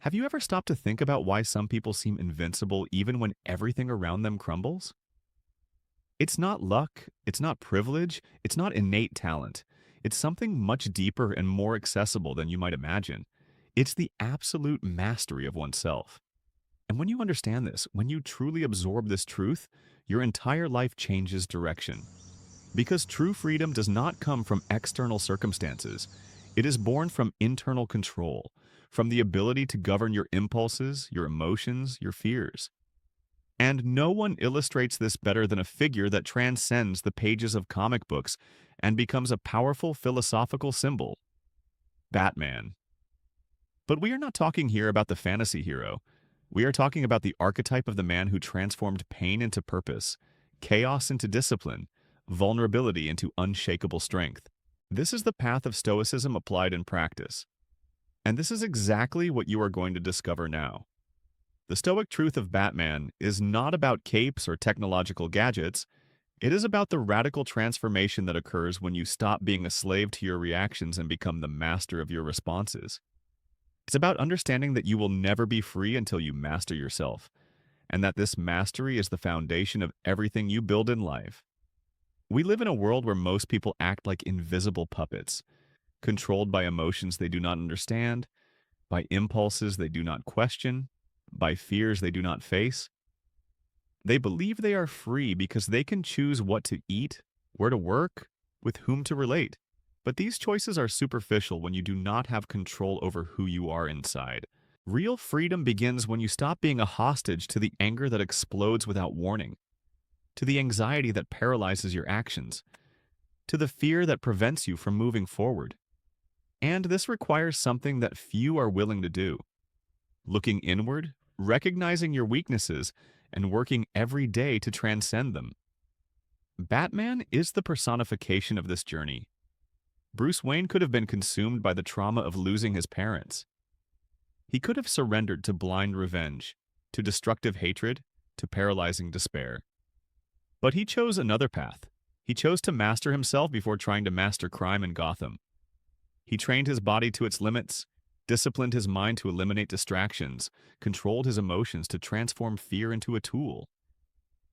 Have you ever stopped to think about why some people seem invincible even when everything around them crumbles? It's not luck, it's not privilege, it's not innate talent. It's something much deeper and more accessible than you might imagine. It's the absolute mastery of oneself. And when you understand this, when you truly absorb this truth, your entire life changes direction. Because true freedom does not come from external circumstances. It is born from internal control, from the ability to govern your impulses, your emotions, your fears. And no one illustrates this better than a figure that transcends the pages of comic books and becomes a powerful philosophical symbol: Batman. But we are not talking here about the fantasy hero. We are talking about the archetype of the man who transformed pain into purpose, chaos into discipline, vulnerability into unshakable strength. This is the path of Stoicism applied in practice. And this is exactly what you are going to discover now. The Stoic truth of Batman is not about capes or technological gadgets. It is about the radical transformation that occurs when you stop being a slave to your reactions and become the master of your responses. It's about understanding that you will never be free until you master yourself, and that this mastery is the foundation of everything you build in life. We live in a world where most people act like invisible puppets, controlled by emotions they do not understand, by impulses they do not question, by fears they do not face. They believe they are free because they can choose what to eat, where to work, with whom to relate. But these choices are superficial when you do not have control over who you are inside. Real freedom begins when you stop being a hostage to the anger that explodes without warning, to the anxiety that paralyzes your actions, to the fear that prevents you from moving forward. And this requires something that few are willing to do: looking inward, recognizing your weaknesses, and working every day to transcend them. Batman is the personification of this journey. Bruce Wayne could have been consumed by the trauma of losing his parents. He could have surrendered to blind revenge, to destructive hatred, to paralyzing despair. But he chose another path. He chose to master himself before trying to master crime in Gotham. He trained his body to its limits, disciplined his mind to eliminate distractions, controlled his emotions to transform fear into a tool.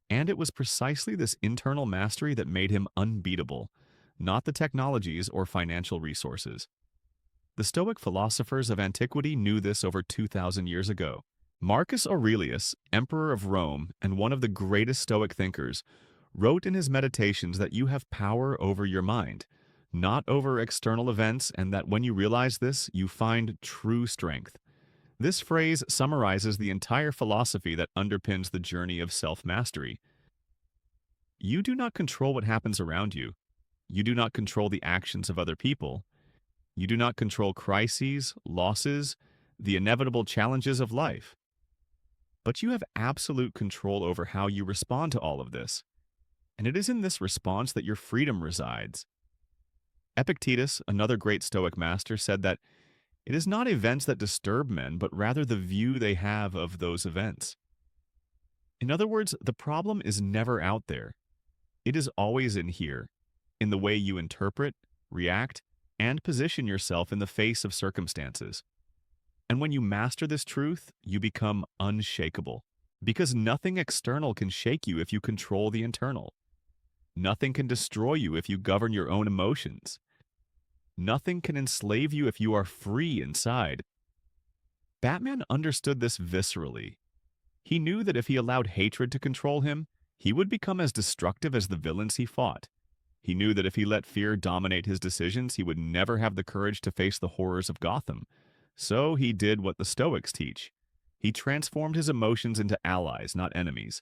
And it was precisely this internal mastery that made him unbeatable, not the technologies or financial resources. The Stoic philosophers of antiquity knew this over 2,000 years ago. Marcus Aurelius, emperor of Rome and one of the greatest Stoic thinkers, wrote in his meditations that you have power over your mind, not over external events, and that when you realize this, you find true strength. This phrase summarizes the entire philosophy that underpins the journey of self-mastery. You do not control what happens around you. You do not control the actions of other people. You do not control crises, losses, the inevitable challenges of life. But you have absolute control over how you respond to all of this. And it is in this response that your freedom resides. Epictetus, another great Stoic master, said that it is not events that disturb men, but rather the view they have of those events. In other words, the problem is never out there. It is always in here, in the way you interpret, react, and position yourself in the face of circumstances. And when you master this truth, you become unshakable, because nothing external can shake you if you control the internal. Nothing can destroy you if you govern your own emotions. Nothing can enslave you if you are free inside. Batman understood this viscerally. He knew that if he allowed hatred to control him, he would become as destructive as the villains he fought. He knew that if he let fear dominate his decisions, he would never have the courage to face the horrors of Gotham. So he did what the Stoics teach. He transformed his emotions into allies, not enemies.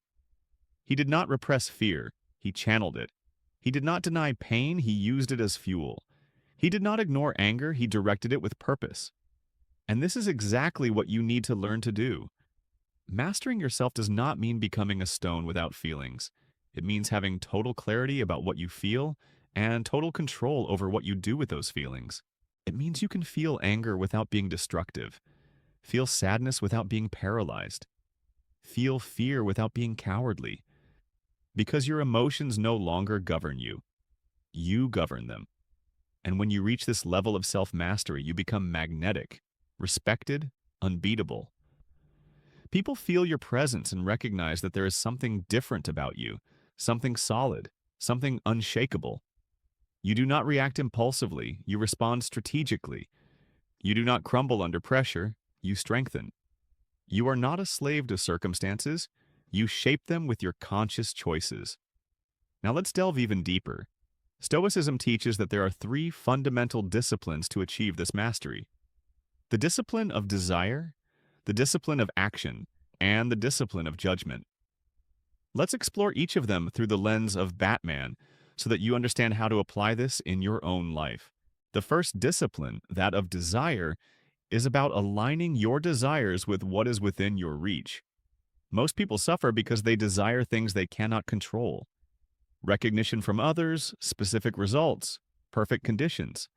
He did not repress fear, he channeled it. He did not deny pain, he used it as fuel. He did not ignore anger, he directed it with purpose. And this is exactly what you need to learn to do. Mastering yourself does not mean becoming a stone without feelings. It means having total clarity about what you feel and total control over what you do with those feelings. It means you can feel anger without being destructive, feel sadness without being paralyzed, feel fear without being cowardly. Because your emotions no longer govern you. You govern them. And when you reach this level of self-mastery, you become magnetic, respected, unbeatable. People feel your presence and recognize that there is something different about you, something solid, something unshakable. You do not react impulsively, you respond strategically. You do not crumble under pressure, you strengthen. You are not a slave to circumstances, you shape them with your conscious choices. Now let's delve even deeper. Stoicism teaches that there are three fundamental disciplines to achieve this mastery: the discipline of desire, the discipline of action, and the discipline of judgment. Let's explore each of them through the lens of Batman so that you understand how to apply this in your own life. The first discipline, that of desire, is about aligning your desires with what is within your reach. Most people suffer because they desire things they cannot control. Recognition from others, specific results, perfect conditions.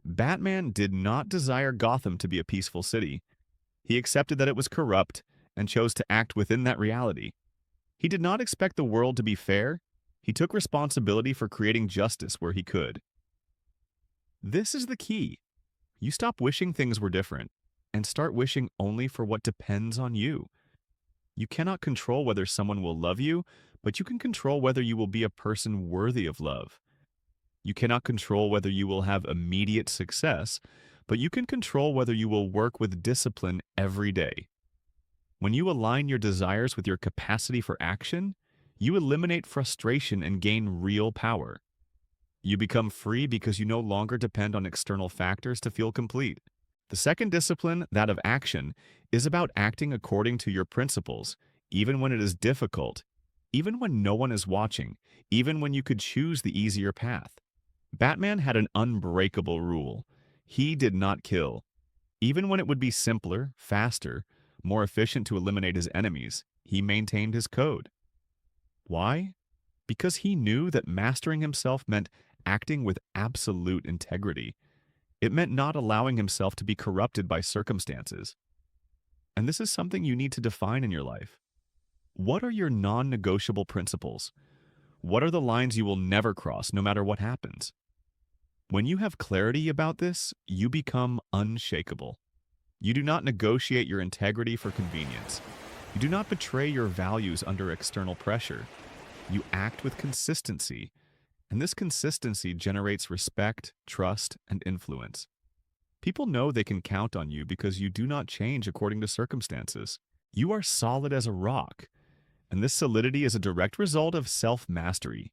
Batman did not desire Gotham to be a peaceful city. He accepted that it was corrupt and chose to act within that reality. He did not expect the world to be fair. He took responsibility for creating justice where he could. This is the key. You stop wishing things were different and start wishing only for what depends on you. You cannot control whether someone will love you, but you can control whether you will be a person worthy of love. You cannot control whether you will have immediate success, but you can control whether you will work with discipline every day. When you align your desires with your capacity for action, you eliminate frustration and gain real power. You become free because you no longer depend on external factors to feel complete. The second discipline, that of action, is about acting according to your principles, even when it is difficult, even when no one is watching, even when you could choose the easier path. Batman had an unbreakable rule. He did not kill. Even when it would be simpler, faster, more efficient to eliminate his enemies, he maintained his code. Why? Because he knew that mastering himself meant acting with absolute integrity. It meant not allowing himself to be corrupted by circumstances. And this is something you need to define in your life. What are your non-negotiable principles? What are the lines you will never cross, no matter what happens? When you have clarity about this, you become unshakable. You do not negotiate your integrity for convenience. You do not betray your values under external pressure. You act with consistency, and this consistency generates respect, trust, and influence. People know they can count on you because you do not change according to circumstances. You are solid as a rock, and this solidity is a direct result of self-mastery.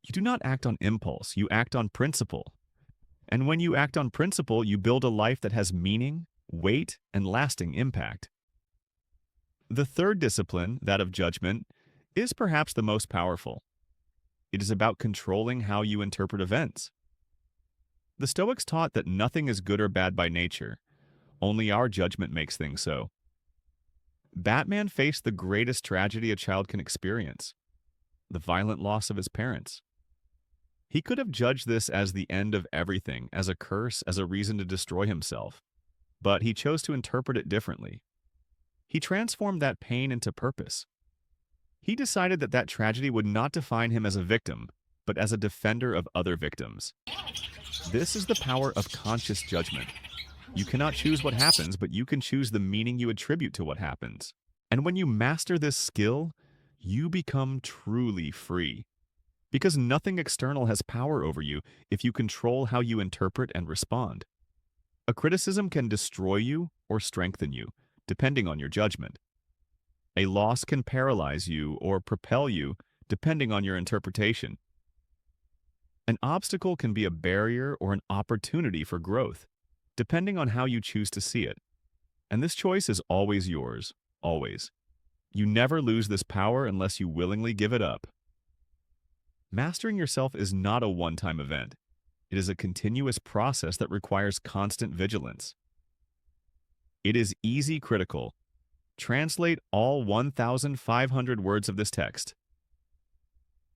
You do not act on impulse, you act on principle. And when you act on principle, you build a life that has meaning, weight, and lasting impact. The third discipline, that of judgment, is perhaps the most powerful. It is about controlling how you interpret events. The Stoics taught that nothing is good or bad by nature. Only our judgment makes things so. Batman faced the greatest tragedy a child can experience: the violent loss of his parents. He could have judged this as the end of everything, as a curse, as a reason to destroy himself. But he chose to interpret it differently. He transformed that pain into purpose. He decided that that tragedy would not define him as a victim, but as a defender of other victims. This is the power of conscious judgment. You cannot choose what happens, but you can choose the meaning you attribute to what happens. And when you master this skill, you become truly free. Because nothing external has power over you if you control how you interpret and respond. A criticism can destroy you or strengthen you, depending on your judgment. A loss can paralyze you or propel you, depending on your interpretation. An obstacle can be a barrier or an opportunity for growth, depending on how you choose to see it. And this choice is always yours, always. You never lose this power unless you willingly give it up. Mastering yourself is not a one-time event. It is a continuous process that requires constant vigilance. It is easy critical. Translate all 1,500 words of this text.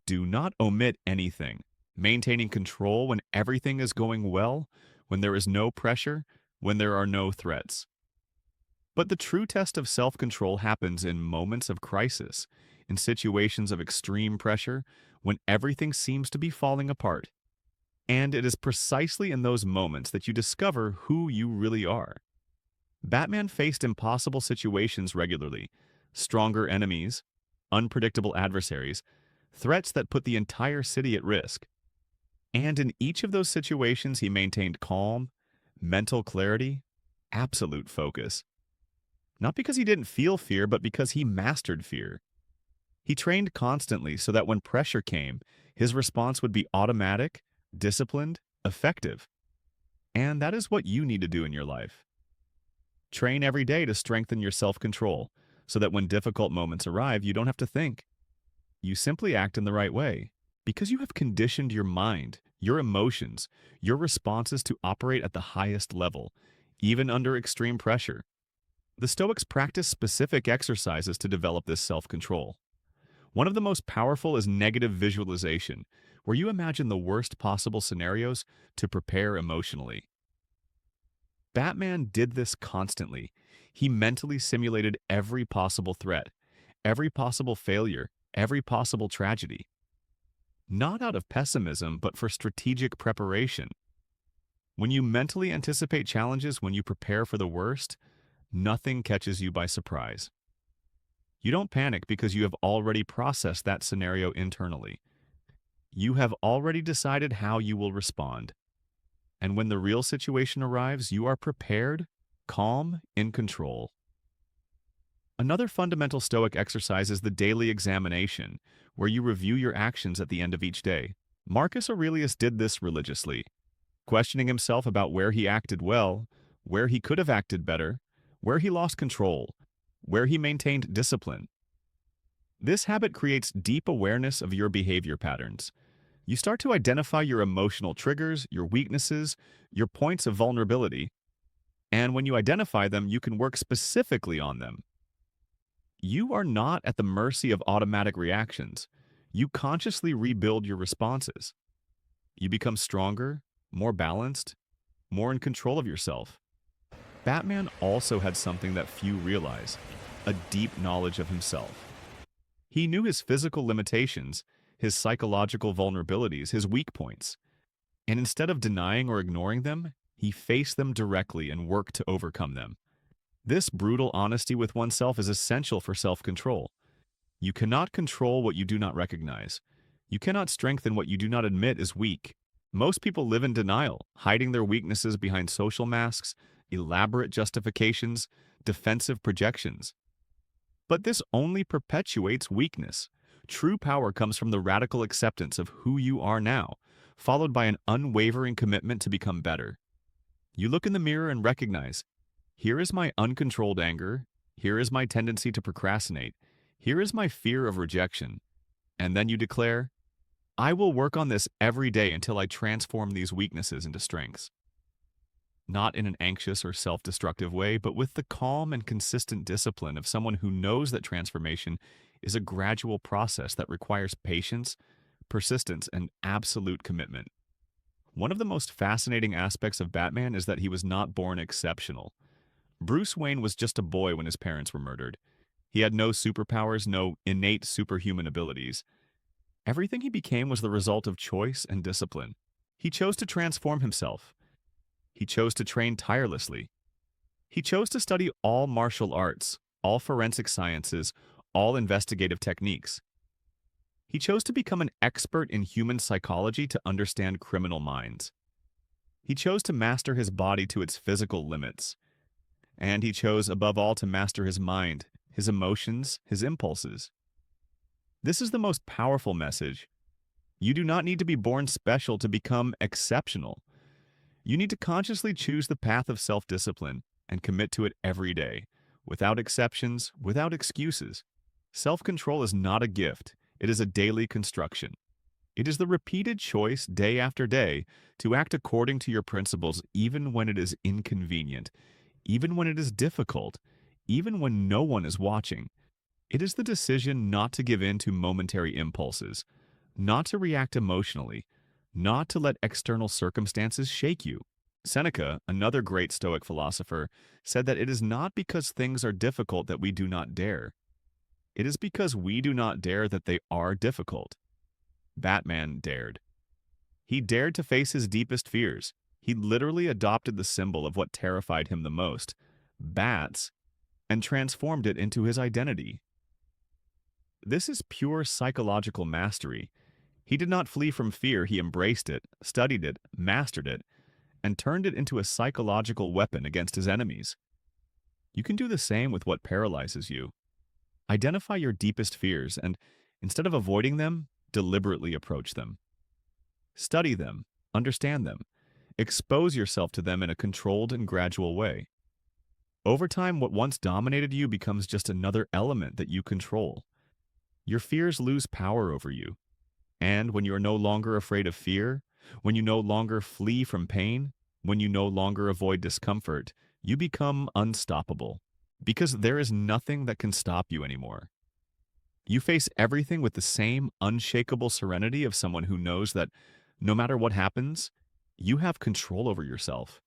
Do not omit anything. Maintaining control when everything is going well, when there is no pressure, when there are no threats. But the true test of self-control happens in moments of crisis, in situations of extreme pressure, when everything seems to be falling apart. And it is precisely in those moments that you discover who you really are. Batman faced impossible situations regularly, stronger enemies, unpredictable adversaries, threats that put the entire city at risk. And in each of those situations, he maintained calm, mental clarity, absolute focus. Not because he didn't feel fear, but because he mastered fear. He trained constantly so that when pressure came, his response would be automatic, disciplined, effective. And that is what you need to do in your life. Train every day to strengthen your self-control so that when difficult moments arrive, you don't have to think. You simply act in the right way because you have conditioned your mind, your emotions, your responses to operate at the highest level, even under extreme pressure. The Stoics practice specific exercises to develop this self-control. One of the most powerful is negative visualization, where you imagine the worst possible scenarios to prepare emotionally. Batman did this constantly. He mentally simulated every possible threat, every possible failure, every possible tragedy. Not out of pessimism, but for strategic preparation. When you mentally anticipate challenges, when you prepare for the worst, nothing catches you by surprise. You don't panic because you have already processed that scenario internally. You have already decided how you will respond. And when the real situation arrives, you are prepared, calm, in control. Another fundamental Stoic exercise is the daily examination, where you review your actions at the end of each day. Marcus Aurelius did this religiously, questioning himself about where he acted well, where he could have acted better, where he lost control, where he maintained discipline. This habit creates deep awareness of your behavior patterns. You start to identify your emotional triggers, your weaknesses, your points of vulnerability, and when you identify them, you can work specifically on them. You are not at the mercy of automatic reactions. You consciously rebuild your responses. You become stronger, more balanced, more in control of yourself. Batman also had something that few realize, a deep knowledge of himself. He knew his physical limitations, his psychological vulnerabilities, his weak points. And instead of denying or ignoring them, he faced them directly and worked to overcome them. This brutal honesty with oneself is essential for self-control. You cannot control what you do not recognize. You cannot strengthen what you do not admit is weak. Most people live in denial, hiding their weaknesses behind social masks, elaborate justifications, defensive projections. But this only perpetuates weakness. True power comes from the radical acceptance of who you are now, followed by an unwavering commitment to become better. You look in the mirror and recognize, here is my uncontrolled anger, here is my tendency to procrastinate, here is my fear of rejection. And then you declare, I will work on this every day until I transform these weaknesses into strengths. Not in an anxious or self-destructive way, but with the calm and consistent discipline of someone who knows that transformation is a gradual process that requires patience, persistence, and absolute commitment. One of the most fascinating aspects of Batman is that he was not born exceptional. Bruce Wayne was just a boy when his parents were murdered. He had no superpowers, no innate superhuman abilities. Everything he became was the result of choice and discipline. He chose to transform himself. He chose to train tirelessly. He chose to study all martial arts, all forensic sciences, all investigative techniques. He chose to become an expert in human psychology to understand criminal minds. He chose to master his body to its physical limits. And he chose, above all, to master his mind, his emotions, his impulses. This is the most powerful message. You do not need to be born special to become exceptional. You need to consciously choose the path of self-discipline and commit to it every day, without exceptions, without excuses. Self-control is not a gift. It is a daily construction. It is the repeated choice, day after day, to act according to your principles even when it is inconvenient, even when it is difficult, even when no one is watching. It is the decision not to give in to momentary impulses, not to react emotionally, not to let external circumstances shake you. Seneca, another great Stoic philosopher, said that it is not because things are difficult that we do not dare. It is because we do not dare that they are difficult. Batman dared. He dared to face his deepest fears. He literally adopted the symbol of what terrified him the most, bats, and transformed it into his identity. This is pure psychological mastery. He did not flee from fear, he embraced it, studied it, mastered it, and turned it into a psychological weapon against his enemies. You can do the same with what paralyzes you. Identify your deepest fears and, instead of avoiding them, deliberately approach them. Study them, understand them, expose yourself to them in a controlled and gradual way. Over time, what once dominated you becomes just another element that you control. Your fears lose power over you. And when you are no longer afraid of fear, when you no longer flee from pain, when you no longer avoid discomfort, you become unstoppable. Because there is nothing that can stop you anymore. You face everything with the same unshakable serenity of someone who knows that no matter what happens, you have control over yourself.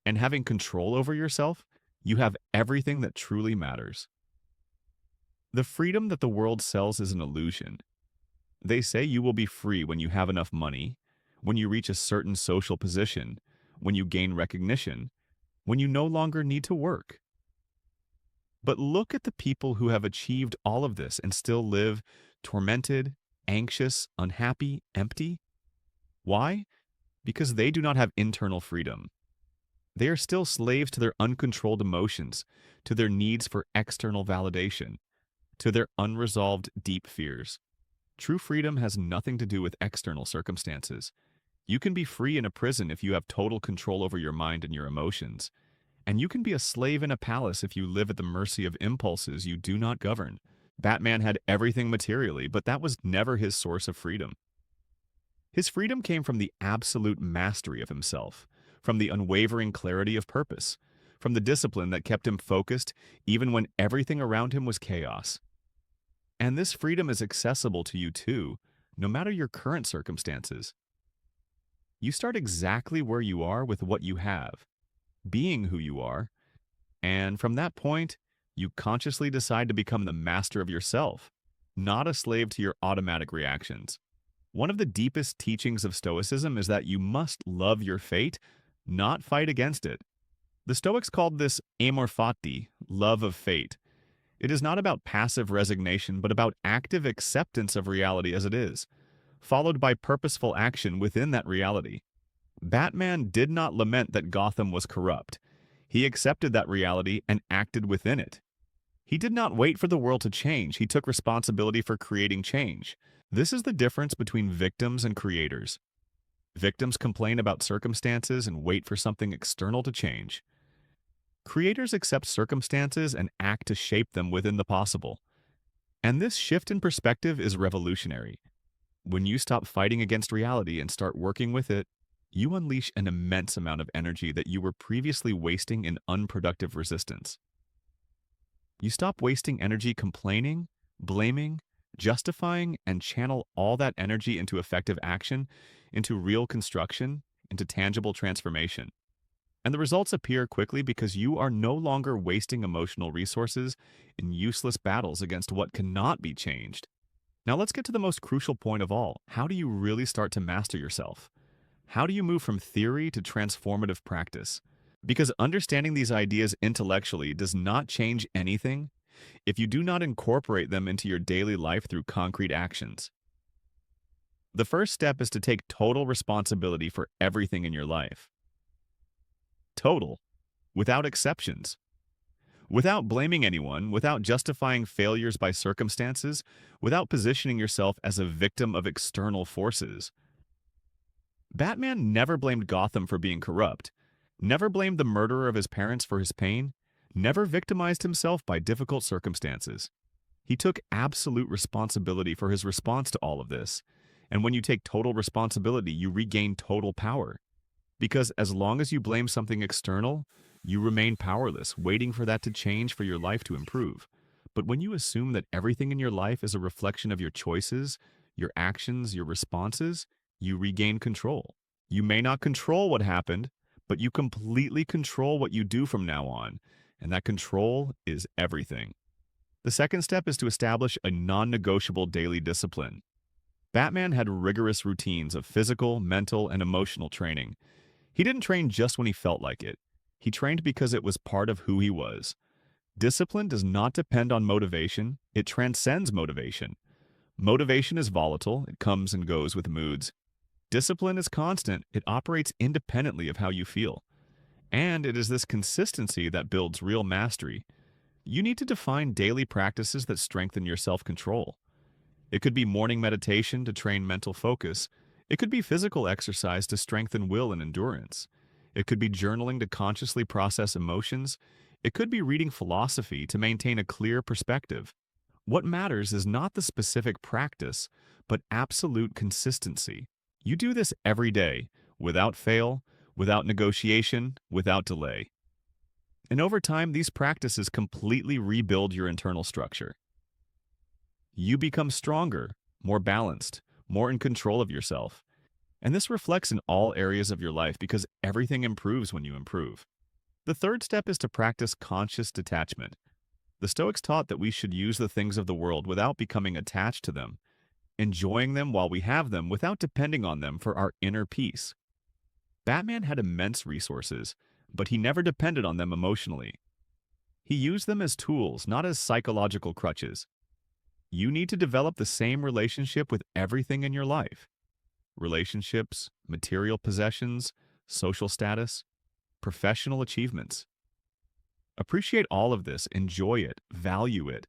And having control over yourself, you have everything that truly matters. The freedom that the world sells is an illusion. They say you will be free when you have enough money, when you reach a certain social position, when you gain recognition, when you no longer need to work. But look at the people who have achieved all of this and still live tormented, anxious, unhappy, empty. Why? Because they do not have internal freedom. They are still slaves to their uncontrolled emotions, to their needs for external validation, to their unresolved deep fears. True freedom has nothing to do with external circumstances. You can be free in a prison if you have total control over your mind and your emotions. And you can be a slave in a palace if you live at the mercy of impulses you do not govern. Batman had everything materially, but that was never his source of freedom. His freedom came from the absolute mastery of himself, from the unwavering clarity of purpose, from the discipline that kept him focused even when everything around him was chaos. And this freedom is accessible to you too, no matter your current circumstances. You start exactly where you are with what you have, being who you are, and from that point, you consciously decide to become the master of yourself, not a slave to your automatic reactions. One of the deepest teachings of Stoicism is that you must love your fate, not fight against it. The Stoics called this amor fati, love of fate. It is not about passive resignation, but about active acceptance of reality as it is, followed by purposeful action within that reality. Batman did not lament that Gotham was corrupt. He accepted that reality and acted within it. He did not wait for the world to change. He took responsibility for creating change. This is the difference between victims and creators. Victims complain about circumstances and wait for something external to change. Creators accept circumstances and act to shape them within the possible. And this shift in perspective is revolutionary. When you stop fighting against reality and start working with it, you unleash an immense amount of energy that you were previously wasting in unproductive resistance. You stop wasting energy complaining, blaming, justifying, and channel all that energy into effective action, into real construction, into tangible transformation. And the results appear quickly because you are no longer wasting emotional resources in useless battles against what cannot be changed. Now let's get to the most crucial point of all. How do you really start to master yourself? How do you move from theory to transformative practice? Because understanding these ideas intellectually does not change anything if you do not incorporate them into your daily life through concrete actions. The first step is to take total responsibility for everything in your life. Total, without exceptions. Without blaming anyone, without justifying failures by circumstances, without positioning yourself as a victim of external forces. Batman never blamed Gotham for being corrupt, never blamed the murderer of his parents for his pain, never victimized himself by difficult circumstances. He took absolute responsibility for his response to all of this. And when you take total responsibility, you regain total power. Because as long as you blame something external, you remain powerless, waiting for that to change for your life to improve. But when you assume that everything in your life is a reflection of your choices, your actions, your responses, you regain control. You may not control what happened, but you completely control what you do from now on, and that control is everything. The second step is to establish a non-negotiable daily discipline. Batman had rigorous routines of physical, mental, and emotional training. He didn't train just when he felt like it. He trained because it was part of who he was. Discipline does not depend on motivation, it transcends motivation. Motivation is volatile, it comes and goes with moods. Discipline is constant, it operates independently of how you feel. And it is this consistency that builds real mastery. You need to define daily practices that strengthen your self-control. It could be morning meditation to train mental focus. It could be physical exercise to strengthen will and endurance. It could be journaling to consciously process emotions. It could be reading philosophy to maintain a clear perspective. What matters is not the specific practice, but absolute consistency. You do this every day, without fail, without negotiation, without delay. And over time, these practices completely rebuild your internal structure. You become stronger, more balanced, more in control of yourself. And this reflects in all areas of your life because everything improves when you improve. The third step is to practice conscious detachment. The Stoics taught that we should use the things of the world without becoming attached to them, enjoying them while we have them without depending on them for our inner peace. Batman had immense resources, but he never depended on them emotionally. He used them as tools, not as psychological crutches. You need to develop the same relationship with everything in your life. Relationships, material possessions, social status, professional achievements. Appreciate all of this, enjoy it, value it,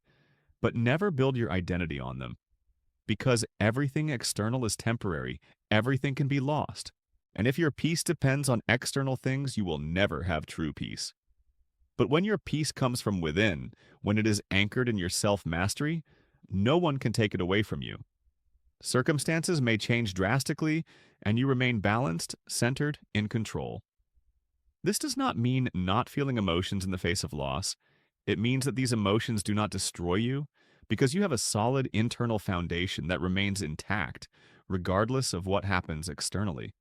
but never build your identity on them. Because everything external is temporary, everything can be lost. And if your peace depends on external things, you will never have true peace. But when your peace comes from within, when it is anchored in your self-mastery, no one can take it away from you. Circumstances may change drastically, and you remain balanced, centered, in control. This does not mean not feeling emotions in the face of loss. It means that these emotions do not destroy you because you have a solid internal foundation that remains intact, regardless of what happens externally.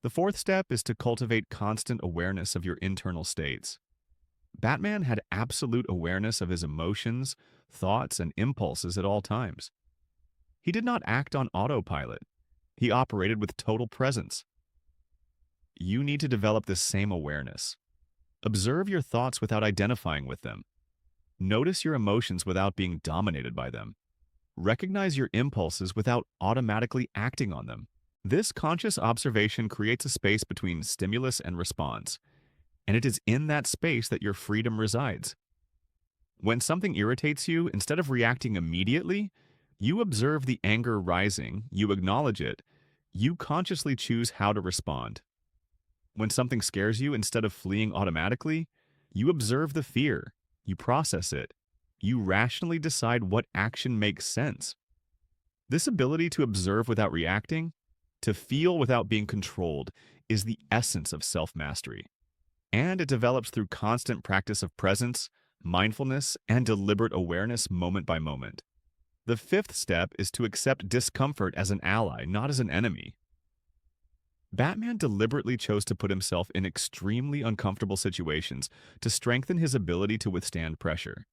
The fourth step is to cultivate constant awareness of your internal states. Batman had absolute awareness of his emotions, thoughts, and impulses at all times. He did not act on autopilot. He operated with total presence. You need to develop this same awareness. Observe your thoughts without identifying with them. Notice your emotions without being dominated by them. Recognize your impulses without automatically acting on them. This conscious observation creates a space between stimulus and response, and it is in that space that your freedom resides. When something irritates you, instead of reacting immediately, you observe the anger rising, you acknowledge it, you consciously choose how to respond. When something scares you, instead of fleeing automatically, you observe the fear, you process it, you rationally decide what action makes sense. This ability to observe without reacting, to feel without being controlled, is the essence of self-mastery. And it develops through constant practice of presence, mindfulness, and deliberate awareness moment by moment. The fifth step is to accept discomfort as an ally, not as an enemy. Batman deliberately chose to put himself in extremely uncomfortable situations to strengthen his ability to withstand pressure.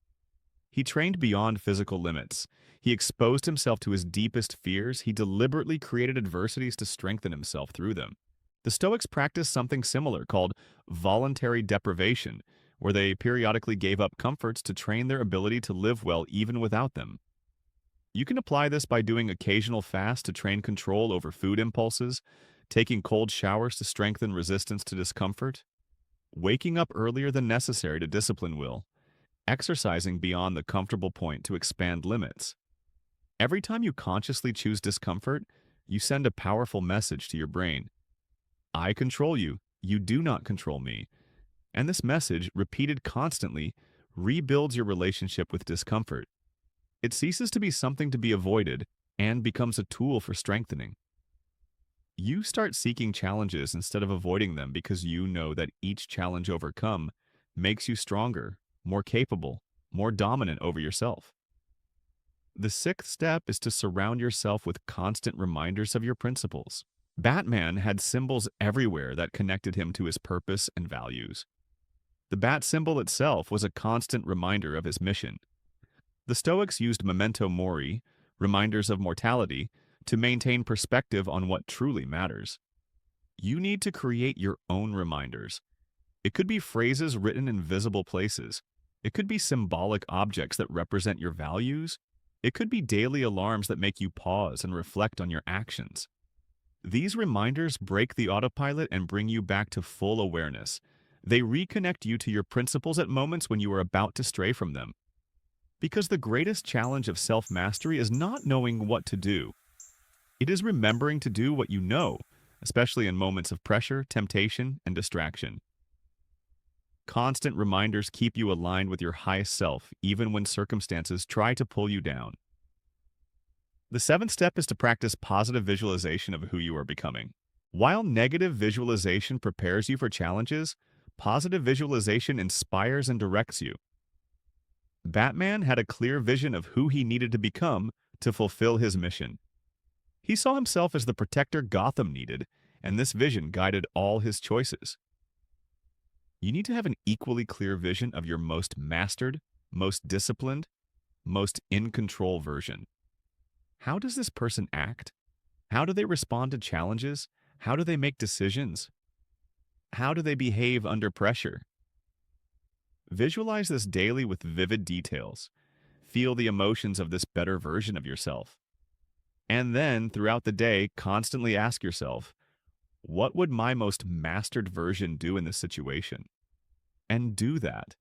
He trained beyond physical limits. He exposed himself to his deepest fears. He deliberately created adversities to strengthen himself through them. The Stoics practiced something similar called voluntary deprivation, where they periodically gave up comforts to train their ability to live well even without them. You can apply this by doing occasional fasts to train control over food impulses, taking cold showers to strengthen resistance to discomfort, waking up earlier than necessary to discipline will, exercising beyond the comfortable point to expand limits. Every time you consciously choose discomfort, you send a powerful message to your brain. I control you, you do not control me. And this message, repeated constantly, rebuilds your relationship with discomfort. It ceases to be something to be avoided and becomes a tool for strengthening. You start seeking challenges instead of avoiding them because you know that each challenge overcome makes you stronger, more capable, more dominant over yourself. The sixth step is to surround yourself with constant reminders of your principles. Batman had symbols everywhere that connected him to his purpose and values. The bat symbol itself was a constant reminder of his mission. The Stoics used memento mori, reminders of mortality, to maintain perspective on what truly matters. You need to create your own reminders. It could be phrases written in visible places. It could be symbolic objects that represent your values. It could be daily alarms that make you pause and reflect on your actions. These reminders break the autopilot and bring you back to full awareness. They reconnect you to your principles at moments when you are about to stray from them. Because the greatest challenge of self-mastery is not knowing what to do. It is remembering to do what you know, especially in moments of pressure, temptation, and distraction. Constant reminders keep you aligned with your highest self, even when circumstances try to pull you down. The seventh step is to practice positive visualization of who you are becoming. While negative visualization prepares you for challenges, positive visualization inspires and directs you. Batman had a clear vision of who he needed to become to fulfill his mission. He saw himself as the protector Gotham needed, and this vision guided all his choices. You need to have an equally clear vision of your most mastered, most disciplined, most in-control version. How does this person act? How do they respond to challenges? How do they make decisions? How do they behave under pressure? Visualize this daily with vivid details. Feel the emotions of this better version of yourself. And then, throughout the day, constantly ask yourself, what would my most mastered version do in this situation? And do that.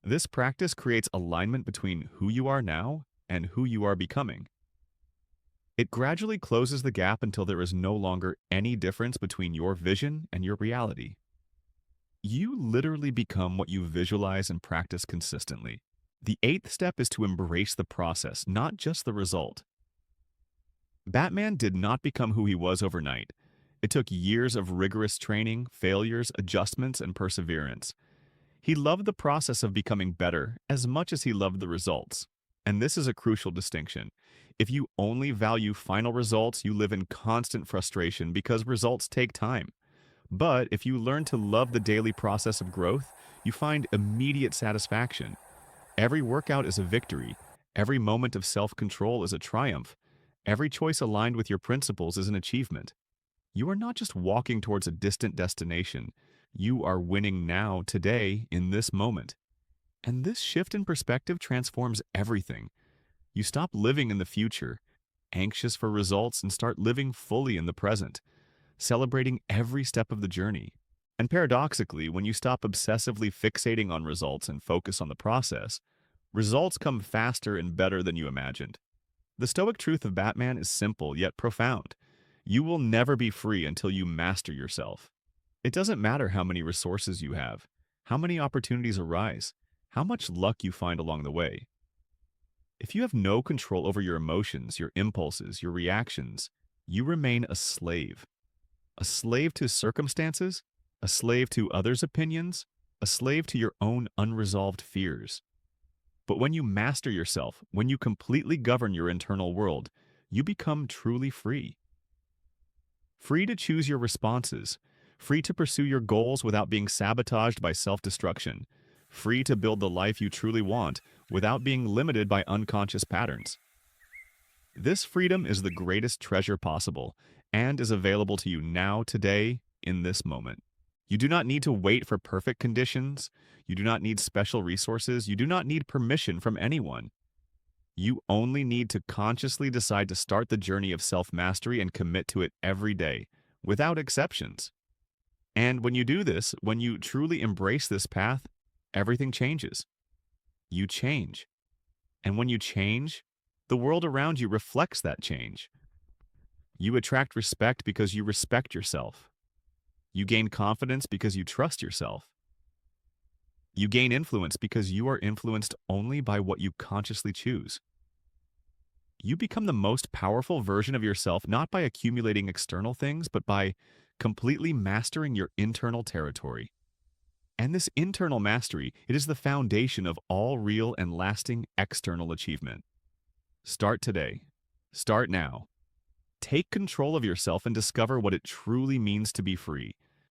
This practice creates alignment between who you are now and who you are becoming. It gradually closes the gap until there is no longer any difference between your vision and your reality. You literally become what you visualize and practice consistently. The eighth step is to embrace the process, not just the result. Batman did not become who he was overnight. It took years of rigorous training, failures, adjustments, and perseverance. He loved the process of becoming better as much as he loved the results. And this is a crucial distinction. If you only value final results, you live in constant frustration because results take time. But if you learn to love the daily process of growth, you find immediate satisfaction. Every workout is a victory. Every moment of self-control is a triumph. Every choice aligned with your principles is an achievement. You are not just walking towards a distant destination. You are winning now, today, in this moment. And this shift in perspective transforms everything. You stop living in the future, anxious for results, and start living fully in the present, celebrating every step of the journey. And paradoxically, when you stop obsessively fixating on results and focus on the process, results come faster and better than you imagined. The Stoic truth of Batman is simple yet profound. You will never be free until you master yourself. It doesn't matter how many resources you have, how many opportunities arise, how much luck you find along the way. If you have no control over your emotions, your impulses, your reactions, you remain a slave. A slave to circumstances, a slave to others' opinions, a slave to your own unresolved fears. But when you master yourself, when you completely govern your internal world, you become truly free. Free to choose your responses, free to pursue your goals without being sabotaged by self-destruction, free to build the life you truly want without being limited by unconscious patterns. This freedom is the greatest treasure possible and is available to you now, today, in this moment. You do not need to wait for perfect conditions. You do not need special resources. You do not need permission from anyone. You only need to consciously decide to start the journey of self-mastery and commit to it every day, without exceptions. And when you do this, when you truly embrace this path, everything changes. You change. And when you change, the world around you reflects that change. You attract respect because you respect yourself. You gain confidence because you trust yourself. You gain influence because you are influenced only by what you consciously choose. You become the most powerful version of yourself not by accumulating external things, but by completely mastering your internal territory. And this internal mastery, it is the foundation of all real and lasting external achievement. Start today. Start now. Take control of yourself and discover what it truly means to be free.